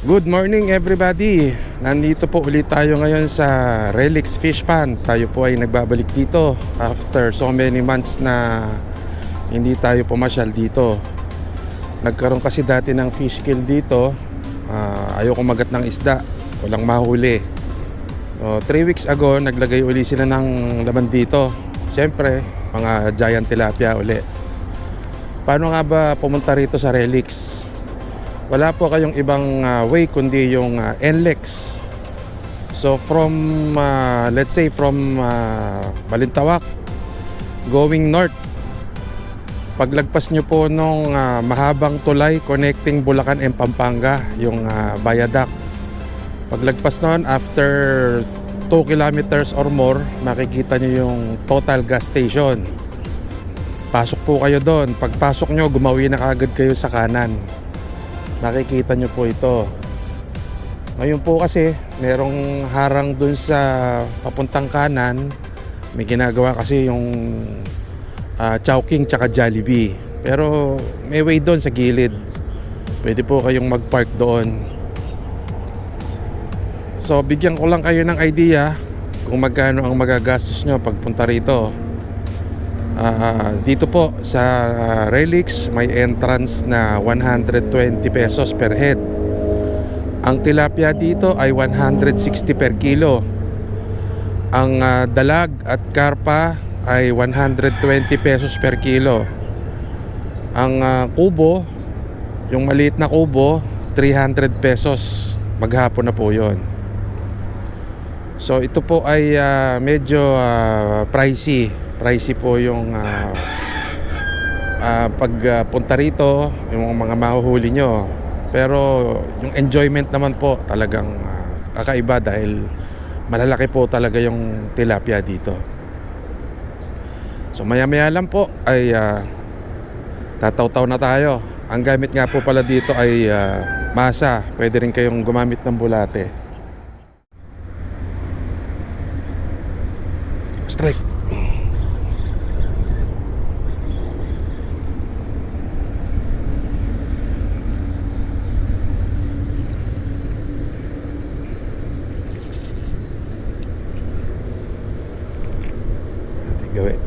Good morning everybody. Nandito po ulit tayo ngayon sa Relix Fish Pond. Tayo po ay nagbabalik dito after so many months na hindi tayo pumasyal dito. Nagkaroon kasi dati ng fish kill dito. Ayaw kumagat ng isda, walang mahuli. 3 weeks ago naglagay uli sila ng laman dito. Siyempre mga giant tilapia uli. Paano nga ba pumunta rito sa Relix? Wala po kayong ibang way kundi yung NLEX. So from let's say from Balintawak going north, paglagpas nyo po nung mahabang tulay connecting Bulacan and Pampanga, yung viaduct, paglagpas nun after 2 kilometers or more, makikita nyo yung Total gas station. Pasok po kayo doon. Pagpasok nyo, gumawi na agad kayo sa kanan. Makikita nyo po ito. Ngayon po kasi merong harang dun sa papuntang kanan. May ginagawa kasi yung Chowking tsaka Jollibee. Pero may way doon sa gilid. Pwede po kayong mag-park doon. So bigyan ko lang kayo ng idea kung magkano ang magagastos nyo pagpunta rito. Dito po sa Relix may entrance na 120 pesos per head. Ang tilapia dito ay 160 per kilo. Ang dalag at karpa ay 120 pesos per kilo. Ang kubo, yung maliit na kubo, 300 pesos. Maghapon na po yon. So ito po ay medyo pricey po yung pagpunta rito, yung mga mahuhuli nyo. Pero yung enjoyment naman po talagang kakaiba dahil malalaki po talaga yung tilapia dito. So maya-maya lang po ay tataw-taw na tayo. Ang gamit nga po pala dito ay masa. Pwede rin kayong gumamit ng bulate. Strike. Gawin.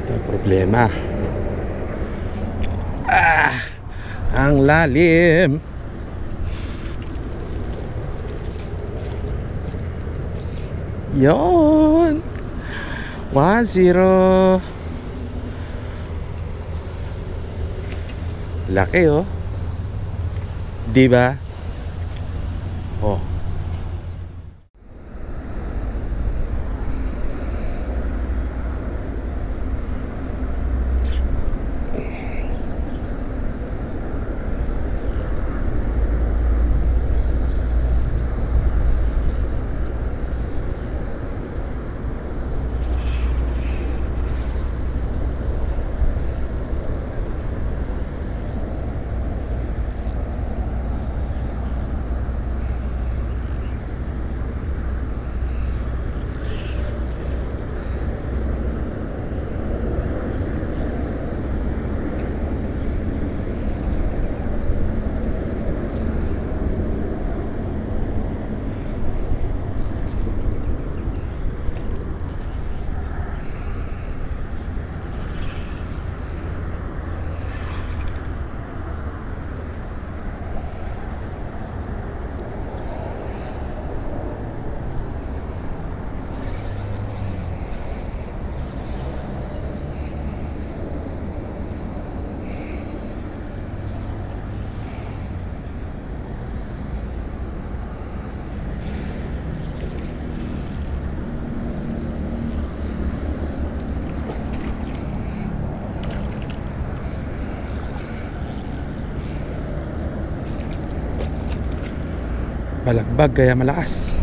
Ito problema. Ang lalim. Yon 1-0. Laki oh. Diba? Oh. Balagbag kaya malakas.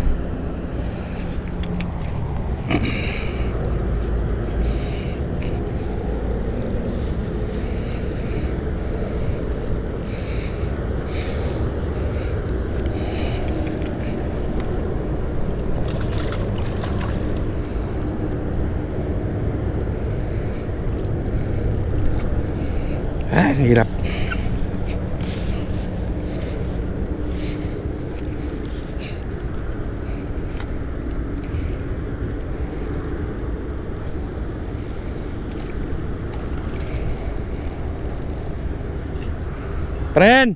Ang hirap. Pren!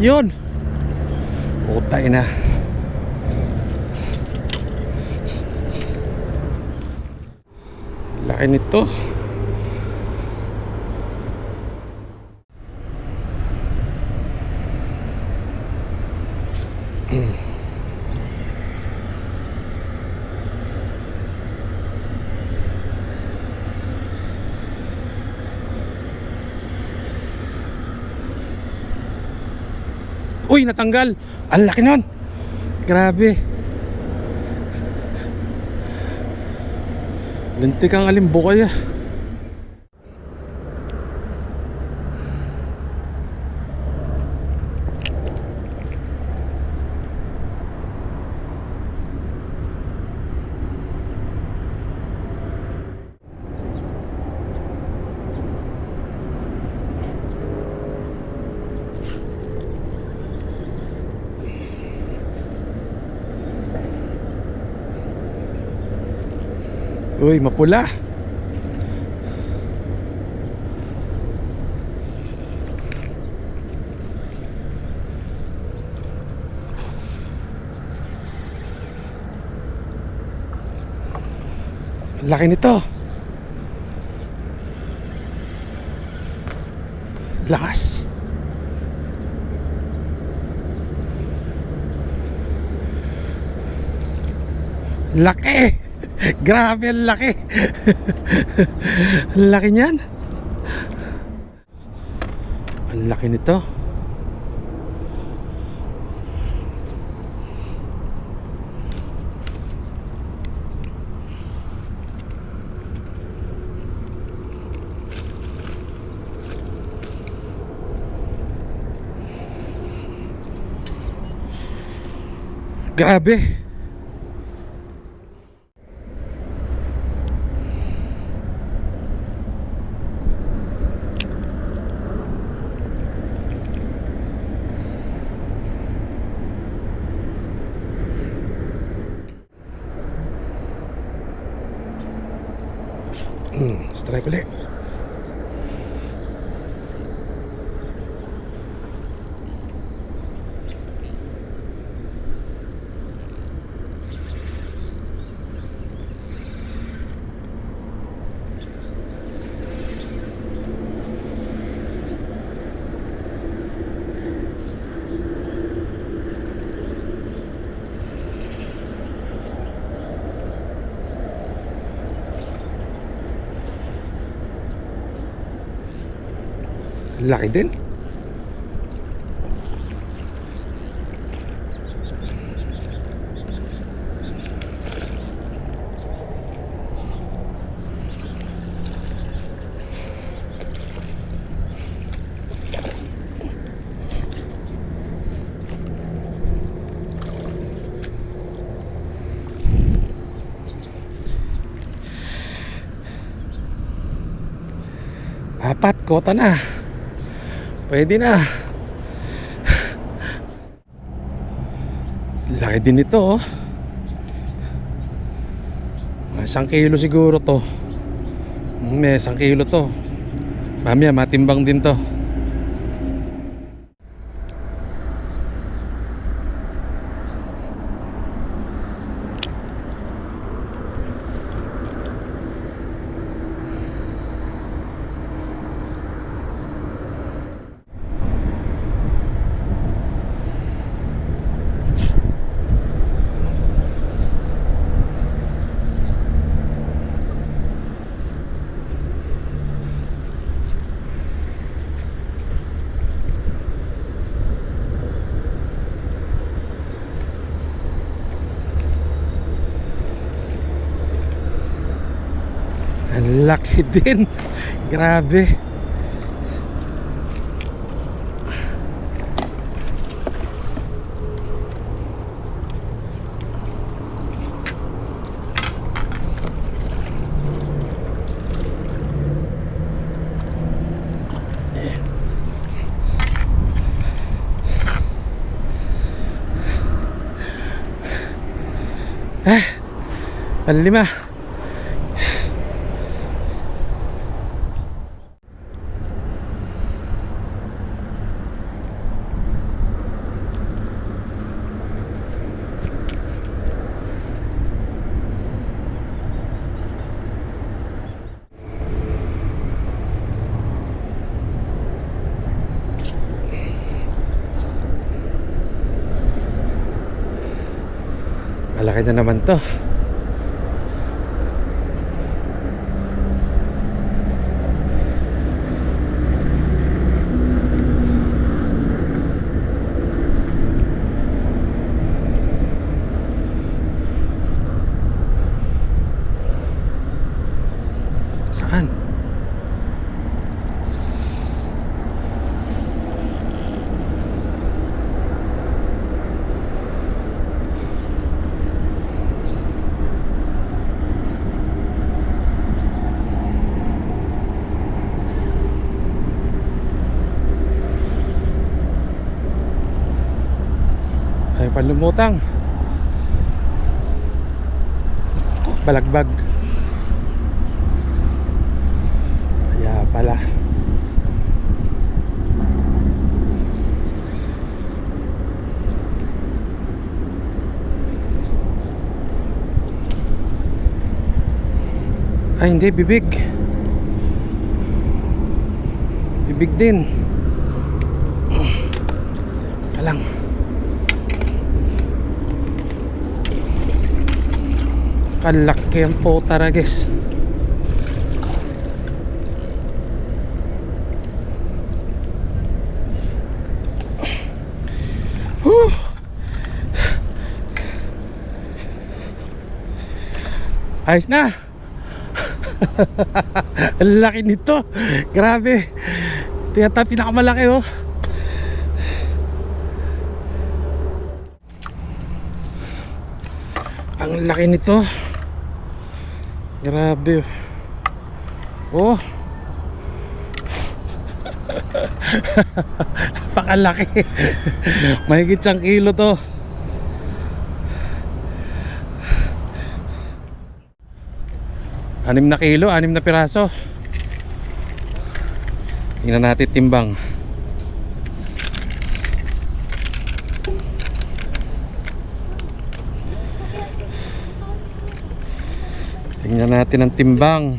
Yun! Utay na. Laki nito. Uy, natanggal. Ang laki nun. Grabe. Lintik ang alimbukay ah. Uy, mapula. Laki nito. Lakas. Laki. Grabe, ang laki. Ang laki niyan. Ang laki nito. Grabe. Strike ulit. Laki din. Apat, kota na. Pwede na. Laki din ito oh. Mga 1 kilo siguro to. May 1 kilo to. Mamaya matimbang din to. Ang laki din. Grabe. Panlima. Malaki na naman to. Saan? Ay, panlumutang. Balagbag. Kaya pala. Ay, hindi, bibig. Bibig din. Kalang. Kalaki ang potarages. Ayos na. Ang laki nito. Grabe. Tingnan tayo pinakamalaki oh. Ang laki nito. Grabe. Oh. Napakalaki. Mahigit 1 kilo to. Anim na kilo, 6 na piraso. Tingnan natin timbang. Tingnan natin ang timbang.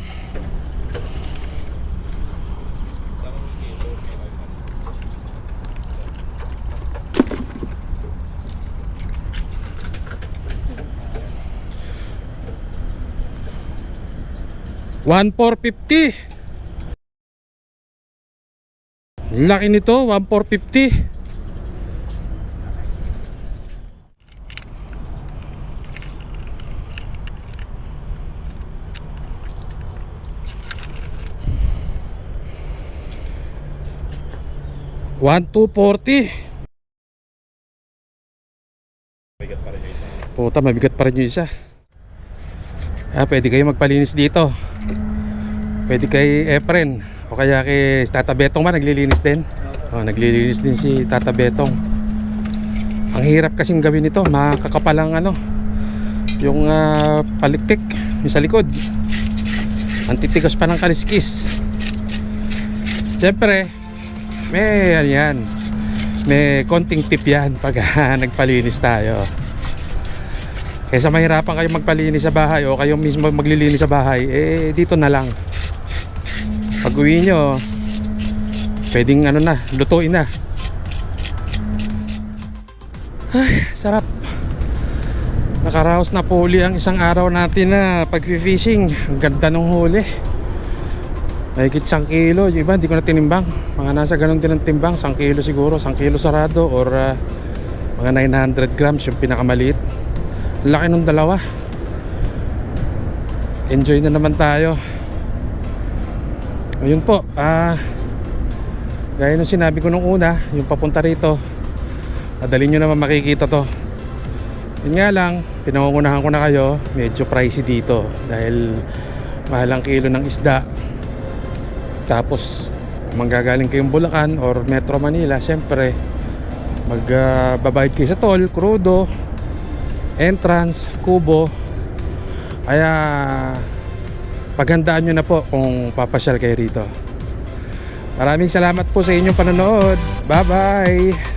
$1,450. Laki nito, $1,450. $1,240. Mabigat pa rin yung isa. Puta, mabigat pa rin yung isa. Pwede kayo magpalinis dito. Pwede kay Efren o kaya kay Tata Betong man, naglilinis din. Naglilinis din si Tata Betong. Ang hirap kasing gawin ito, makakapalang yung palikpik, yung sa likod. Ang titigas pa ng kaliskis. Siyempre, may konting tip yan pag nagpalinis tayo. Kaysa mahirapan kayo magpalinis sa bahay o kayo mismo maglilinis sa bahay, dito na lang. Pag uwi nyo, pwedeng lutuin na. Ay, sarap. Nakaraos na po uli ang isang araw natin na pag-fishing. Ang ganda ng huli. Mahigit 1 kilo. Yung iba, hindi ko na tinimbang. Mga nasa ganun din ang timbang. 1 kilo siguro. 1 kilo sarado or mga 900 grams yung pinakamaliit. Laki ng dalawa. Enjoy na naman tayo. Ayun po, gaya nung sinabi ko nung una, yung papunta rito, madali nyo naman makikita to. Yun nga lang, pinangungunahan ko na kayo, medyo pricey dito dahil mahal ang kilo ng isda. Tapos manggagaling kayong Bulacan or Metro Manila, syempre magbabayad kayo sa toll, crudo. entrance, kubo. Kaya paghandaan nyo na po kung papasyal kayo rito. Maraming salamat po sa inyong panonood. Bye bye.